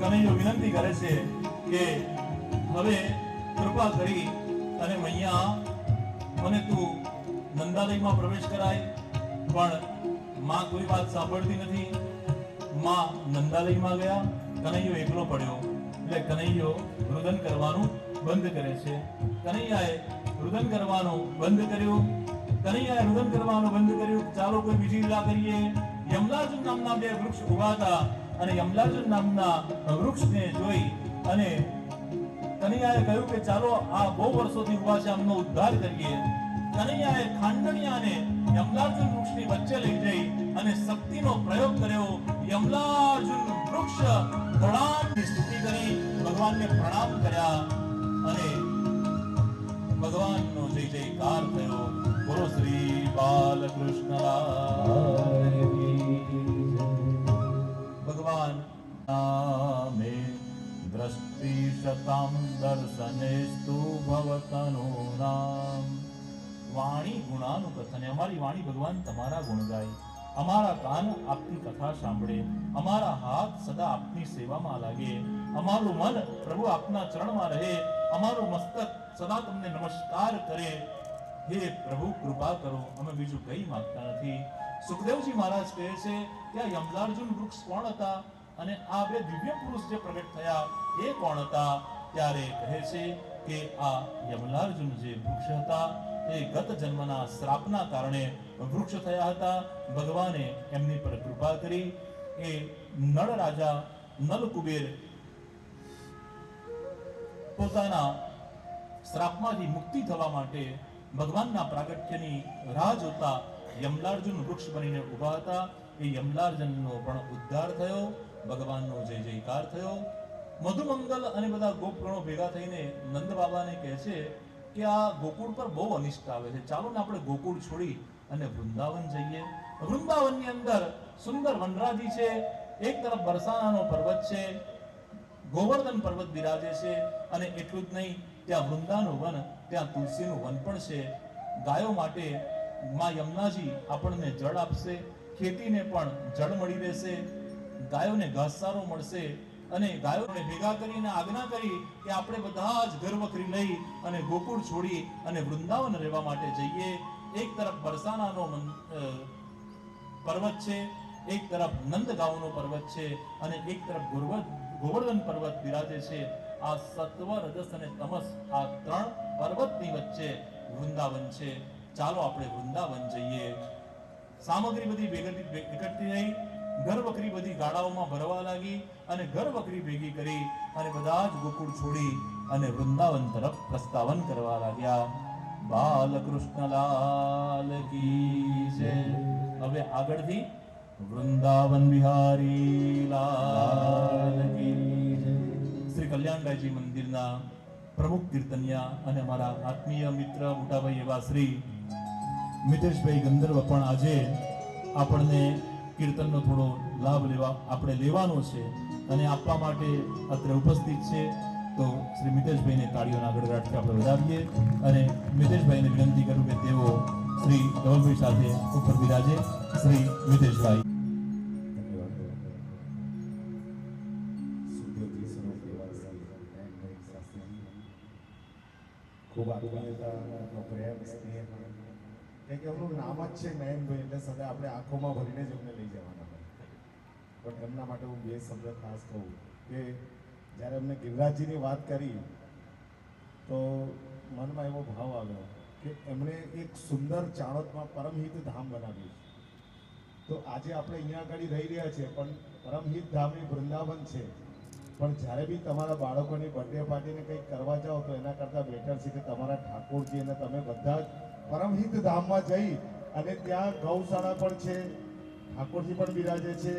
કનૈયો વિનંતી કરે છે કે હવે કૃપા કરી અને મૈયા મને તું નંદાલયમાં પ્રવેશ કરાય. પણ માં કોઈ વાત સાંભળતી નથી. માં નંદાલયમાં ગયા, કનૈયો એકલો પડ્યો. એટલે કનૈયો રુદન કરવાનું બંધ કરે છે. કનૈયાએ રુદન કરવાનું બંધ કર્યું. કનૈયાએ રુદન કરવાનું બંધ કર્યું. ચાલો કોઈ બીજી લીલા કરીએ. યમલાર્જુન નામના બે વૃક્ષ ઉભા હતા અને યમલાર્જુન નામના વૃક્ષને જોઈ અને કનૈયાએ કહ્યું કે ચાલો આ બહુ વર્ષોથી ઉભા છે, આમનો ઉદ્ધાર કરીએ. કનૈયાએ ખાંડણિયાને યમલાર્જુન વૃક્ષની વચ્ચે લઈ જઈ અને શક્તિનો પ્રયોગ કર્યો. યમલાર્જુન વૃક્ષ પ્રણામની સ્તુતિ કરી, ભગવાનને પ્રણામ કર્યા અને ભગવાનનો જય જયકાર થયો. બોલો શ્રી બાલકૃષ્ણ ભગવાન નામે દ્રષ્ટિ શતામ દર્શનેસ્તુ ભવતનૂનામ. વાણી ગુણાનું કથન. અમારી વાણી ભગવાન તમારા ગુણ ગાય. અમારા કાન આપની કથા સાંભળે, અમારા હાથ સદા આપની સેવામાં લાગે, અમારું મન પ્રભુ આપના ચરણમાં રહે, અમારું મસ્તક સદા તમને નમસ્કાર કરે. હે પ્રભુ કૃપા કરો, અમે બીજું કંઈ માંગતા નથી. સુખદેવજી મહારાજ કહે છે કે આ યમલાર્જુન વૃક્ષ કોણ હતા અને આ બે દિવ્ય પુરુષ જે પ્રગટ થયા એ કોણ હતા? ત્યારે કહે છે કે આ યમલાર્જુન જે વૃક્ષ હતા એ ગત જન્મના શ્રાપના કારણે વૃક્ષ થયા હતા. ભગવાને એમની પર કૃપા કરી. એ નળ રાજા નલકુબેર પોતાના શ્રાપમાંથી મુક્તિ થવા માટે ભગવાનના પ્રાગટ્યની રાહ જોતા યમલાર્જુન વૃક્ષ બનીને ઊભા હતા. એ યમલાર્જુનનો પણ ઉદ્ધાર થયો, ભગવાનનો જય જયકાર થયો. મધુમંગલ અને બધા ગોપગણો ભેગા થઈને નંદ બાબાને કહે છે કે આ ગોકુળ પર બહુ અનિષ્ટ આવે છે, ચાલો ને આપણે ગોકુળ છોડી અને વૃંદાવન જઈએ. વૃંદાવનની અંદર સુંદર વનરાજી છે, એક તરફ બરસાનાનો પર્વત છે, ગોવર્ધન પર્વત બિરાજે છે, અને એટલું જ નહીં, ત્યાં વૃંદાનું વન, ત્યાં તુલસીનું વન પણ છે. ગાયો માટે માં યમુનાજી આપણને જળ આપશે, ખેતીને પણ જળ મળી રહેશે, ગાયોને ઘાસચારો મળશે. અને ગાયોને ભેગા કરીને આજ્ઞા કરી કે આપણે બધા જ ઘર વખરી લઈ અને ગોકુળ છોડી અને વૃંદાવન રહેવા માટે જઈએ. એક તરફ બરસાનાનો પર્વત છે, એક તરફ નંદગાંવનો પર્વત છે, અને એક તરફ ગોવર્ધન પર્વત બિરાજે છે. આ સત્વ, રજસ અને તમસ, આ ત્રણ પર્વતની વચ્ચે વૃંદાવન છે. ચાલો આપણે વૃંદાવન જઈએ. સામગ્રી બધી એકઠી થઈ, ઘર વખરી બધી ગાડાઓમાં ભરવા લાગી અને ઘર વખરી ભેગી કરી અને બધા જ ગોકુળ છોડી અને વૃંદાવન તરફ પ્રસ્થાવન કરવા લાગ્યા. બાલકૃષ્ણલાલ કી જય. હવે આગળથી વૃંદાવન બિહારી લાલ કી જય. શ્રી કલ્યાણરાયજી મંદિરના પ્રમુખ કીર્તનિયા અને અમારા આત્મીય મિત્ર મોટાભાઈ એવા શ્રી મિતેશભાઈ ગંધર્વ પણ આજે આપણને કીર્તનનો થોડો લાભ આપણે લેવાનો છે અને આપવા માટે અત્રે ઉપસ્થિત છે. તો શ્રી મિતેશભાઈને તાળીઓના ગડગડાટથી આપણે વધાવીએ અને મિતેશભાઈને વિનંતી કરું કે તેઓ શ્રી ધવલભાઈ સાથે ઉપર બિરાજે. શ્રી મિતેશભાઈ. ખૂબ આત્મીયતા, પ્રેમ, સ્નેહ, કે એમનું નામ જ છે નયનભાઈ, એટલે સદા આપણે આંખોમાં ભરીને જ એમને લઈ જવાના હોય. પણ એમના માટે હું બે શબ્દ ખાસ કહું કે જ્યારે એમને ગિરિરાજજીની વાત કરી તો મનમાં એવો ભાવ આવ્યો કે એમણે એક સુંદર ચાણોદમાં પરમહિત ધામ બનાવ્યું છે. તો આજે આપણે અહીંયા આગળ રહી રહ્યા છીએ, પણ પરમહિત ધામની વૃંદાવન છે. પણ જ્યારે બી તમારા બાળકોની બર્થડે પાર્ટીને કંઈક કરવા જાઓ તો એના કરતાં બેટર છે કે તમારા ઠાકોરજી અને તમે બધા જ પરમહિત ધામમાં જઈ અને ત્યાં ગૌશાળા પણ છે, ઠાકોરજી પણ બિરાજે છે,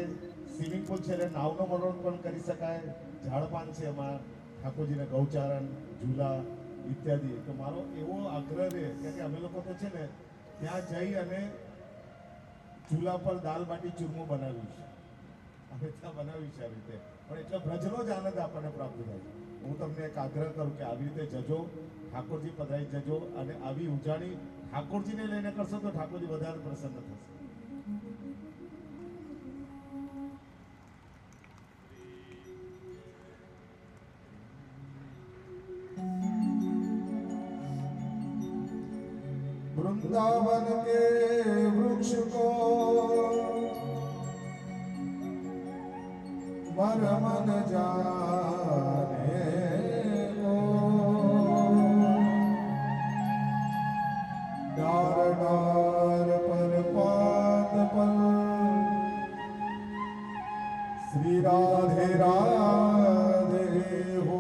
સ્વિમિંગ પુલ છે, એટલે નાવનો મનોરંજન પણ કરી શકાય, ઝાડપાન છે એમાં, ઠાકોરજીને ગૌચારણ, ઝૂલા ઇત્યાદિ. તો મારો એવો આગ્રહ રહે કે અમે લોકો તો છે ને ત્યાં જઈ અને ચૂલા પર દાલ બાટી ચૂરમું બનાવ્યું છે, અમે ત્યાં બનાવ્યું છે આવી રીતે. પણ એટલે બ્રજનો જ આનંદ આપણને પ્રાપ્ત થાય. હું તમને એક આગ્રહ કરું કે આવી રીતે જજો, ઠાકોરજી પધારી જજો, અને આવી ઉજાણી ઠાકોરજીને લઈને કરશો તો ઠાકોરજી વધારે પ્રસન્ન થશે. वृंदावन के वृक्ष को वर मन जाने को, डार डार पर पात पर श्री राधे राधे हो.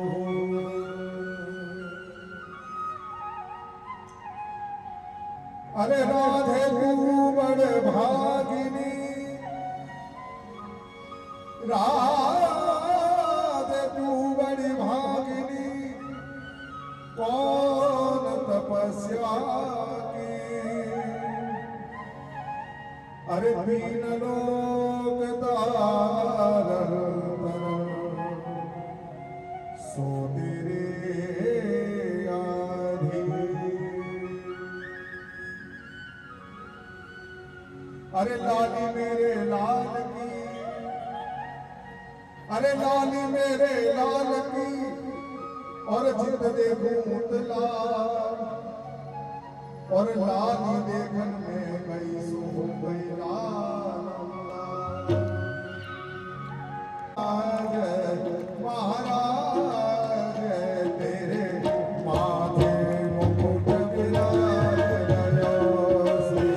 अरे राधे तू बड़ भागिनी, राधे तू बड़ी भागिनी, कौन तपस्या की, अरे तीन लोक तारण सो तेरे अरे लाली मेरे लाल की, अरे लाली मेरे लाल की, और जित देखूं मुतला, और लाली देखन में गई सो गई लाल। महाराज तेरे माथे मुकुट विराज गयो, श्री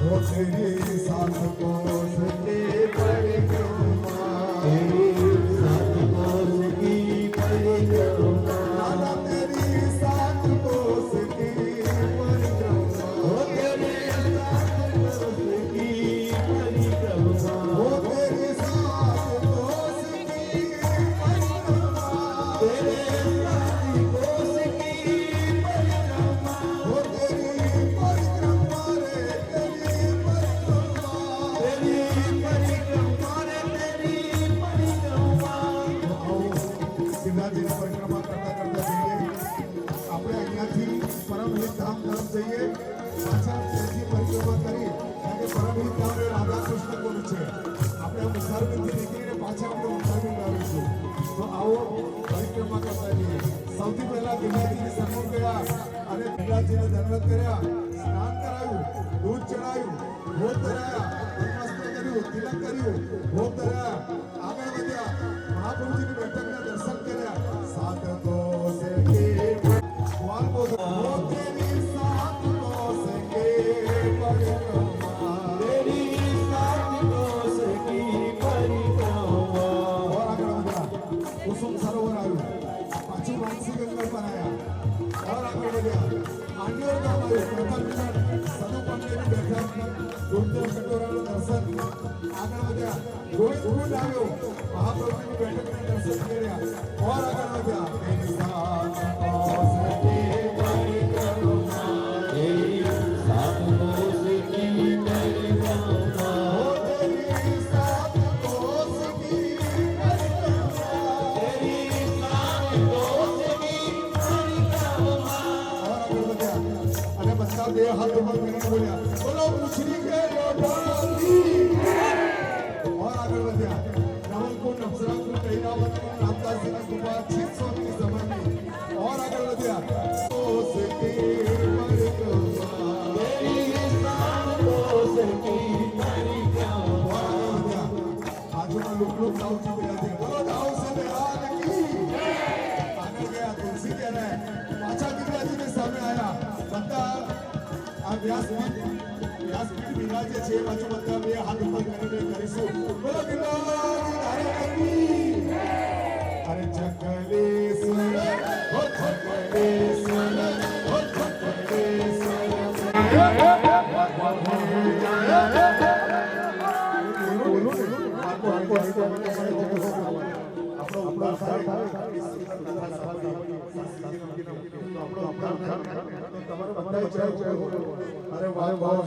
वो तेरी सात कोस की परिक्रमा, तेरी सात कोस की परिक्रमा, राधा तेरी सात कोस की परिक्रमा, वो तेरी सात कोस की परिक्रमा, वो तेरी सात कोस की परिक्रमा, तेरे सात कोस की परिक्रमा, वो तेरी परिक्रमा रे तेरी परिक्रमा, तेरी परिक्रमा रे तेरी परिक्रमा। શિવરાજની પરિક્રમા કરતા કરતા જઈએ આપણે અહીંયાથી પરમહિત ધામ તરફ જઈએ પાછા ત્યાંથી પરિક્રમા કરી કારણ કે પરમહિત ધામ એ રાધા કૃષ્ણ કોનું છે આપણે મુસારબીનથી નીકળીને પાછા આપણે મુસારબીન આવીશું તો આવો પરિક્રમા કરતા જઈએ સૌથી પહેલા ગિરનારજીની સન્મુખ ગયા અને ગિરનારજીને દંડવત કર્યા સ્નાન કરાયું દૂધ ચડાયું ભોગ ધરાયા વસ્ત્ર કર્યું તિલક કર્યું ભોગ ધરાયા આગળ વધ્યા મહાપ્રભુજીની બેઠકના દર્શન કર્યા સાત કોસ કે ભગવાન બોલો તેરી સાત કોસ કે પરિક્રમા તેરી સાત કોસ की परिक्रमा और આગળ વધ્યા કુસુમ સરોવર આવ્યું પાછું વાંસી ગંગા પર આવ્યા और આગળ વધ્યા આંડિયોર ગામ આવ્યું પ્રથમ મિનિટ સદુપંડેની બેઠક દૂધદેવ કટોરાનું દર્શન આગળ વધ્યા ગોવિંદ આવ્યો મહાપ્રભુની બેઠકના દર્શન કર્યા और આગળ વધ્યા તેરી સાત કોસ की परिक्रमा तेरी सात कोस की परिक्रमा हो तेरी सात कोस की परिक्रमा तेरी सात कोस की परिक्रमा और આગળ વધ્યા અને બધા બે હાથ ઉપર કરીને બોલ્યા બોલો પૂછડી કે લોઢાથી और આગળ વધ્યા નવલકુંડ અપ્સરાકુંડ કૈલાવતકુંડ રામદાસજીના કૃપા છે સ્વામીની સમાધિ और આગળ વધ્યા કોસ की परिक्रमा तेरी सात कोस की परिक्रमा और આગળ વધ્યા આજુના લોકો ગાઉ ચૂક્યા છે બોલો ગાઉ સે બેહાલ की આગળ ગયા તુલસી ક્યારે પાછા ગિરિરાજની સામે આયા બધા આ વ્યાસપીઠ બિરાજે છે એ બાજુ બધા બે હાથ ઉપર કરીને કરીશું બોલો ગિરિરાજ નારાયણ की અરે ચકલેશ્વર હો ચકલેશ્વર હો અરે વાહ વાહ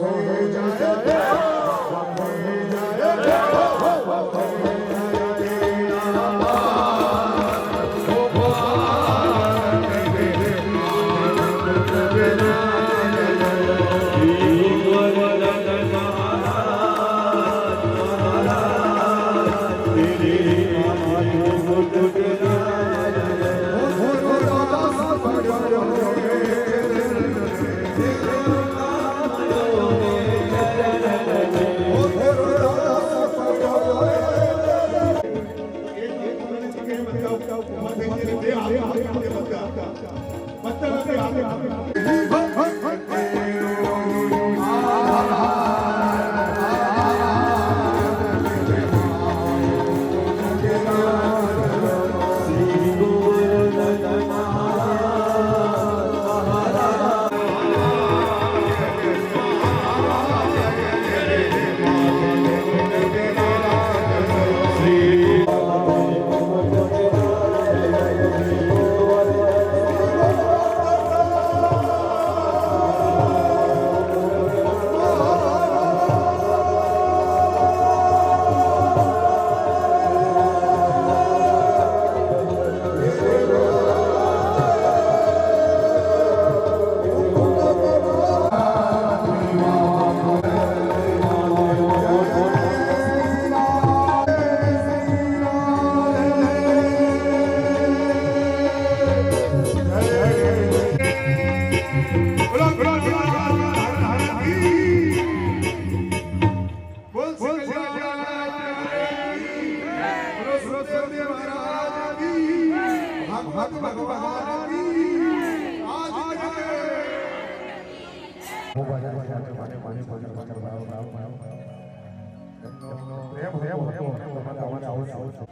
પ્રેમ હતો અને અમારે આવો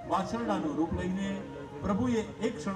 વાછરડાનું રૂપ લઈને પ્રભુએ એક ક્ષણ